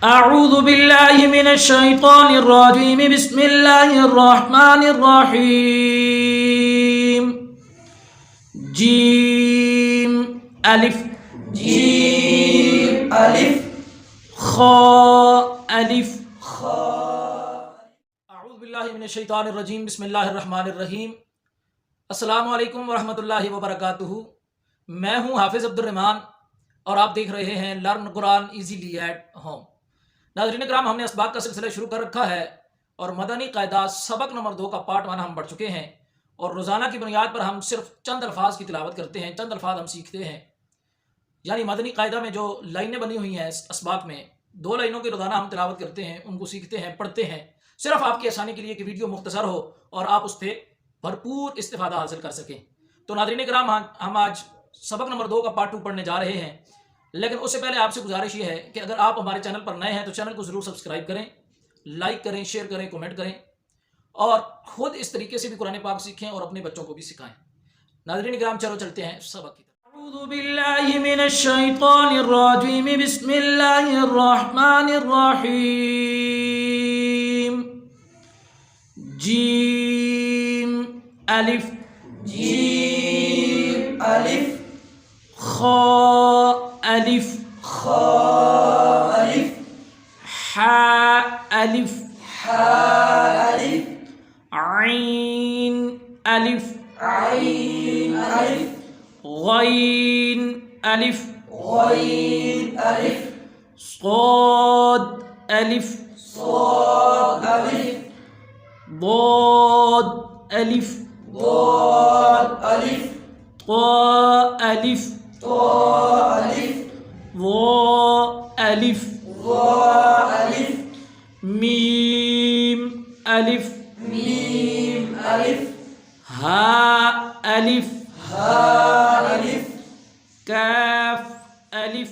अऊज़ु बिल्लाहि मिनश शैतानिर रजीम बिस्मिल्लाहिर रहमानिर रहीम। जीम अलिफ जीम अलिफ खा अलिफ खा। अऊज़ु बिल्लाहि मिनश शैतानिर रजीम बिस्मिल्लाहिर रहमानिर रहीम। अस्सलामु अलैकुम वरहमतुल्लाहि वबरकातुहू। मैं हूँ हाफिज़ अब्दुर रहमान और आप देख रहे हैं learn Quran easily at home. नाज़रीन कराम, हमने असबाक का सिलसिला शुरू कर रखा है और मदनी कायदा सबक नंबर 2 का पार्ट 1 हम पढ़ चुके हैं और रोज़ाना की बुनियाद पर हम सिर्फ चंद अल्फाज की तिलावत करते हैं, चंद अल्फाज हम सीखते हैं। यानी मदनी कायदा में जो लाइनें बनी हुई हैं असबाक में, 2 लाइनों की रोज़ाना हम तिलावत करते हैं, उनको सीखते हैं, पढ़ते हैं, सिर्फ आपकी आसानी के लिए कि वीडियो मुख्तसर हो और आप उस पर भरपूर इस्तिफादा हासिल कर सकें। तो नाज़रीन कराम, हम आज सबक नंबर 2 का पार्ट 2 पढ़ने जा रहे हैं, लेकिन उससे पहले आपसे गुजारिश ये है कि अगर आप हमारे चैनल पर नए हैं तो चैनल को ज़रूर सब्सक्राइब करें, लाइक करें, शेयर करें, कमेंट करें और ख़ुद इस तरीके से भी कुरान पाक सीखें और अपने बच्चों को भी सिखाएं। नाज़रीन किराम, चलो चलते हैं सबक की तरफ। अऊज़ु बिल्लाहि मिनश शैतानिर रजीम बिस्मिल्लाहिर रहमानिर रहीम। जीम अलिफ जीम अलिफ खा अलिफ खा अलिफ हा अलिफ हा अलिफ आइन अलिफ आइन अलिफ गैन अलिफ गैन अलिफ साद अलिफ साद अलिफ दाद अलिफ दाद अलिफ ता अलिफ ता अलिफ वा अलिफ वा अलिफ मीम अलिफ मीम अलिफ हा अलिफ हा अलिफ काफ अलिफ